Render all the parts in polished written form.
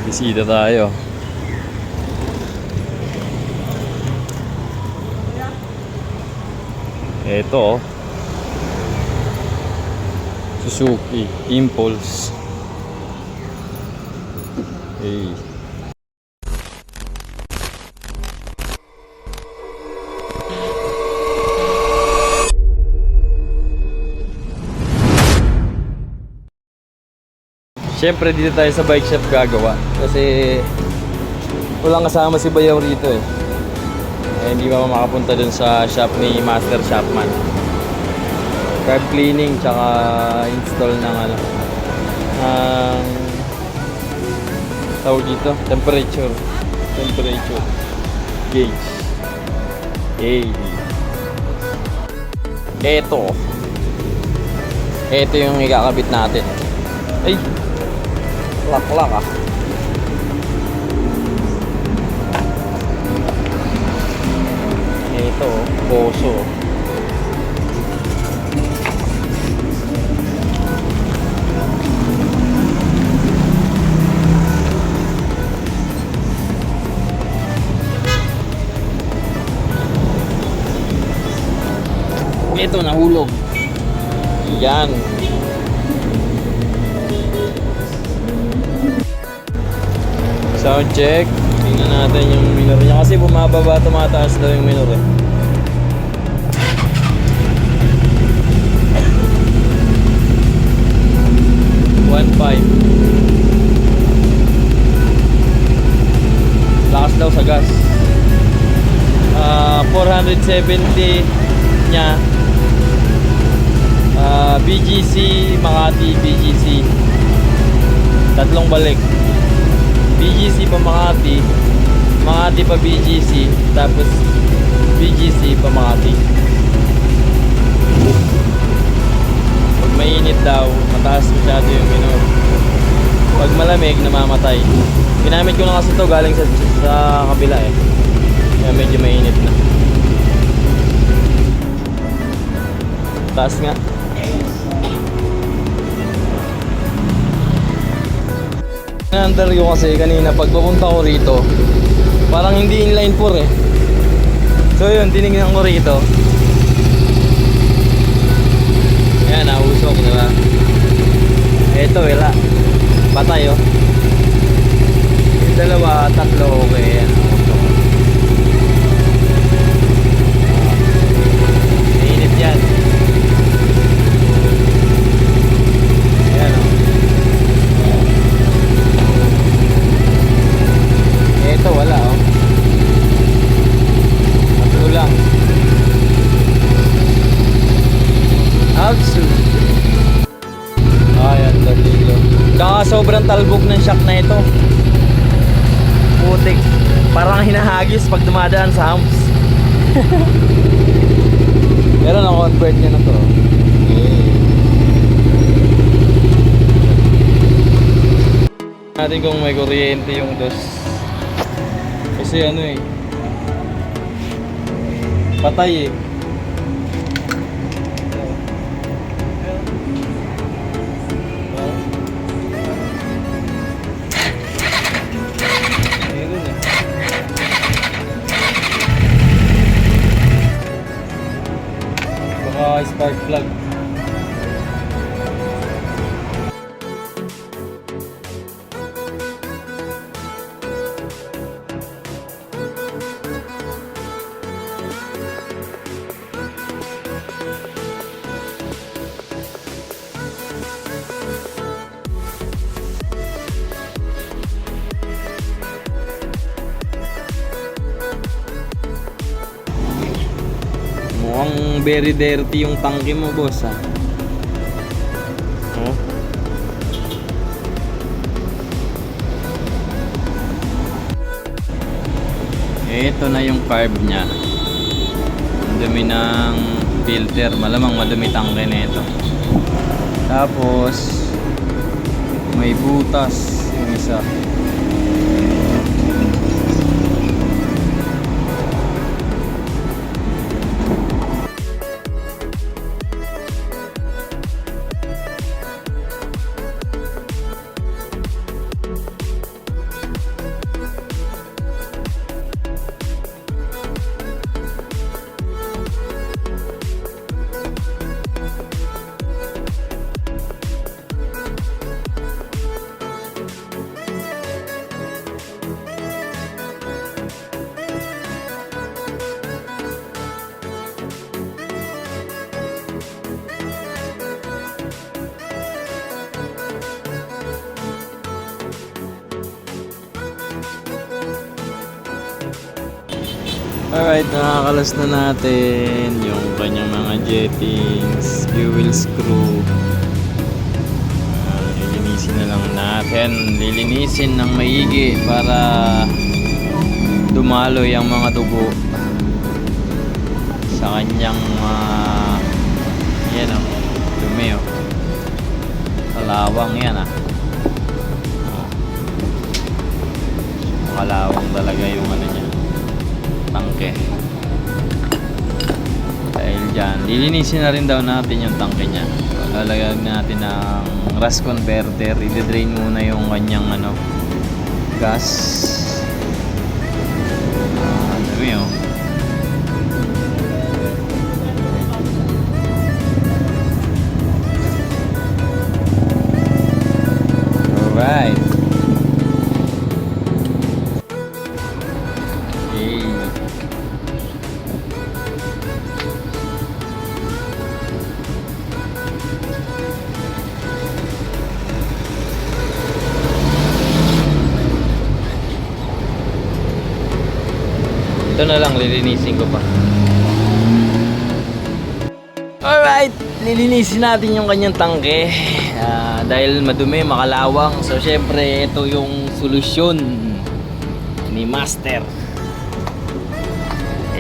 Bisita tayo. Ito, Suzuki Impulse. Hey. Siyempre dito tayo sa bike shop gagawa kasi walang kasama si Bayaw rito eh. Hindi pa makapunta dun sa shop ni Master Shopman. Carb cleaning tsaka install ng tawag dito, temperature gauge. Hey. Ito yung ikakabit natin. Ay, lak ah. Ito, poso. Ito, nahulog. Yan. Sound check. Tingnan natin yung minor niya kasi bumababa, tumataas daw yung minor eh. Lakas daw sa gas. 470 niya. BGC, Makati, BGC. Tatlong balik. BGC pa Makati, Makati pa BGC, tapos BGC pa Makati. Pag mainit daw, mataas masyado yung minor. Pag malamig, namamatay. Ginamit ko na kasi ito galing sa kabila eh. Kaya medyo mainit na. Taas nga. Under ko kasi kanina pag papunta ko rito, parang hindi inline 4 eh. So yun, tinignan ko rito. Yan, nausok, diba? Ito, wala. Patay oh. Yung dalawa, tatlo, okay. Yan, nausok. Mainit yan. Yan oh. Ito, wala oh. Tatlo lang. Outsu. Ayan, tatlo. Tsaka sobrang talbog ng shock na ito. Putik. Parang hinahagis pag dumadaan sa humps. Pero na-convert niya na to. Natin kung may kuryente yung dos. Kasi ano eh, patay eh. Meron eh. Baka spark plug. Mukhang very dirty yung tangke mo, boss, ha? Oh. Ito na yung carb niya. Ang dumi ng filter. Malamang madumi tangke na ito. Tapos may butas yung isa. Alright, nakakalas na natin yung kanyang mga jettings, fuel screw. Lilinisin na lang natin. Lilinisin ng maigi para dumaloy ang mga dugo sa kanyang yan o, dumi o. Kalawang yan kalawang talaga yung ano niya, tangke. Dahil dyan, lilinisin na rin daw natin yung tangke niya. So, lalagyan natin ng rust converter. I-drain muna yung kanyang gas. Dumi o. Alright. Ito na lang, lilinisin ko pa. Alright, lilinisin natin yung kanyang tangke dahil madumi, makalawang. So syempre, ito yung solusyon ni Master.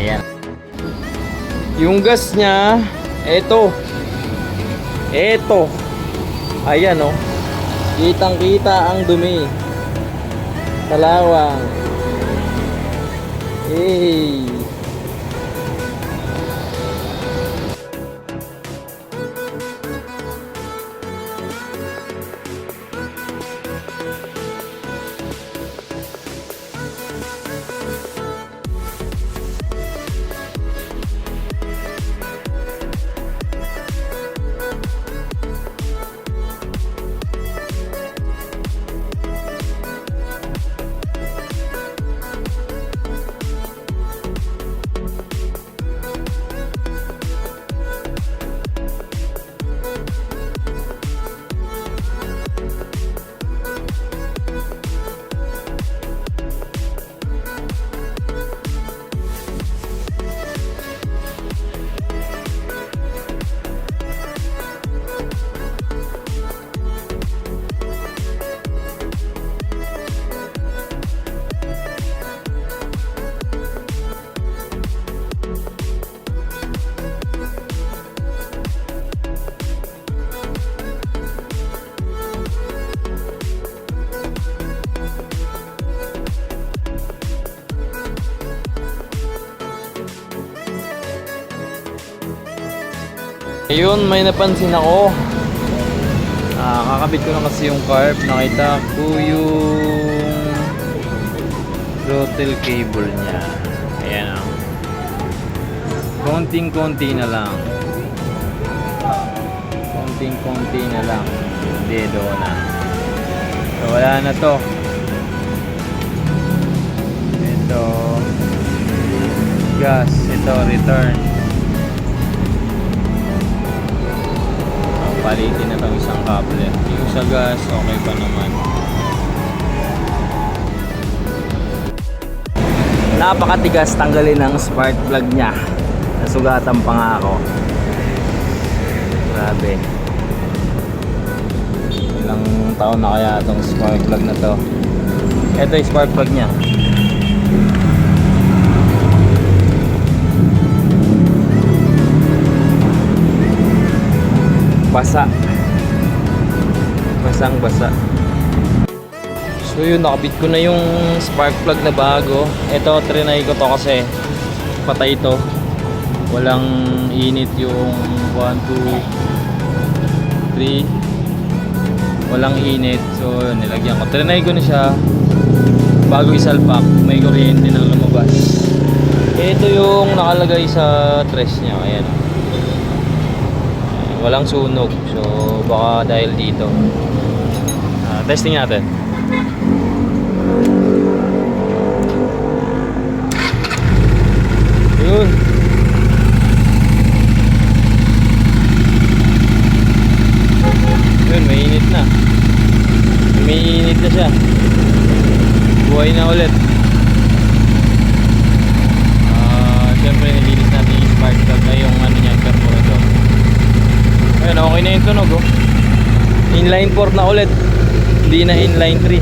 Ayan. Yung gas niya, ito. Ayan o. Kitang kita ang dumi. Kalawang. Hey. Ayun, may napansin ako. Kakabit ko na kasi yung carb. Nakita ko yung throttle cable niya. Ayan o. Konting-konti na lang. Konting-konti na lang. Hindi, doon na. So, wala na to. Ito. Gas. Ito, return. Palitin na itong isang cable. Yung sa gas, okay pa naman. Napakatigas tanggalin ng spark plug niya. Nasugatan pa nga ako. Grabe. Ilang taon na kaya itong spark plug na to. Ito yung spark plug niya. Basa. Basang basa. So yun, nakabit ko na yung spark plug na bago. Ito, trinay ko to kasi patay to. Walang init yung 1, 2, 3. Walang init. So yun, nilagyan ko. Trinay ko na siya bago isalpak. May kuryente na lumabas. Ito yung nakalagay sa trash niya. Ayan. Walang sunog, so baka dahil dito. Testing natin. Yun. Yun, may init na. May init na siya. Buhay na ulit. Ayan, okay na yung tunog, oh. Inline 4 na ulit. Hindi na inline 3.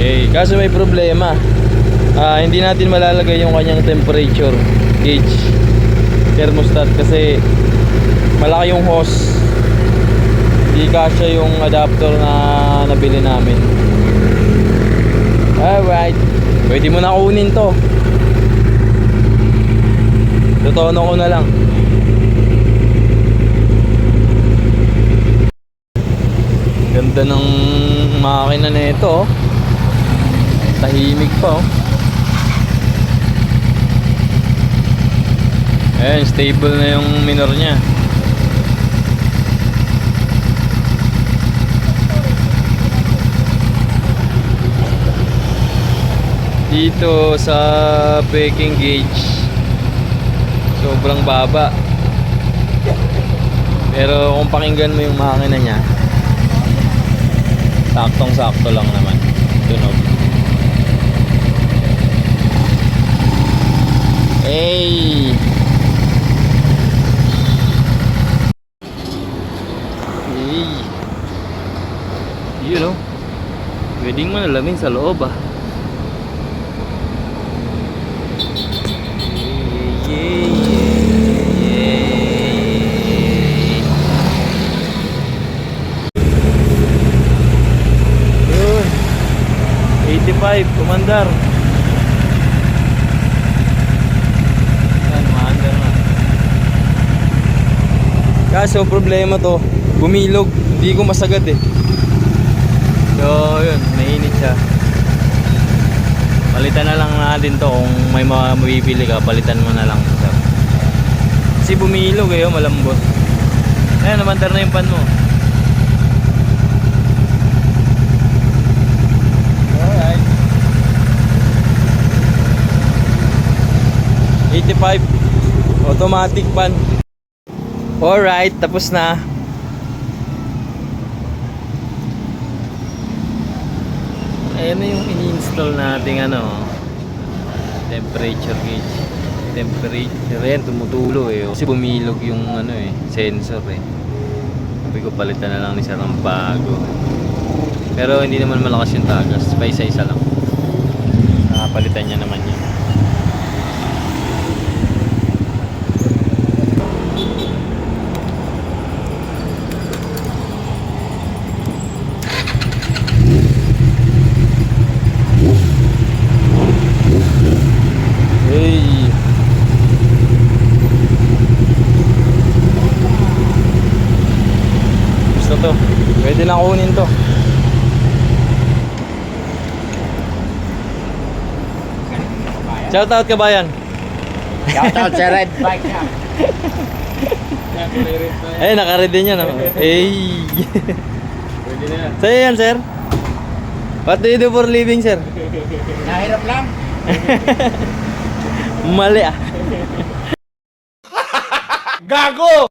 Eh, kaso may problema. Hindi natin malalagay yung kanyang temperature gauge thermostat kasi malaki yung hose. Hindi kasya yung adapter na nabili namin. Alright, pwede mo na kunin to. Tutono ko na lang. Ganda ng makina na ito, oh. Tahimik pa, oh. Ayan, stable na yung minor nya. Dito sa packing gauge sobrang baba, pero kung pakinggan mo yung makina nya, saktong sakto lang naman tunog. Hey, hey, you know, pwedeng manalamin sa loob, ah. Yun, 85, kumandar. Yan, maandar na. Kaso problema to, bumilog, hindi ko masagad eh. So yun, mainit siya. Palitan na lang natin to. Kung may mabibili ka, palitan mo na lang ito. Kasi bumilog eh, oh, malambot. Ayan, namandar na yung pan mo. Alright, 85 automatic pan. Alright, tapos na. Ayan na yung ini-install nating temperature gauge. Temperature, ayan, tumutulo eh. Kasi bumilog yung sensor eh. Sabi ko palitan na lang ni sir ng bago. Pero hindi naman malakas yung tagas, pa isa-isa lang. Nakapalitan niya naman yun. To. Pwede na kunin to. Shout out kabayan. Shout out sa red bike na. Eh, naka-ready niya, no? Hey. Pwede na yan. Sa'yo yan, sir? What do you do for living, sir? Nahirap lang. Mali, ah. Gago!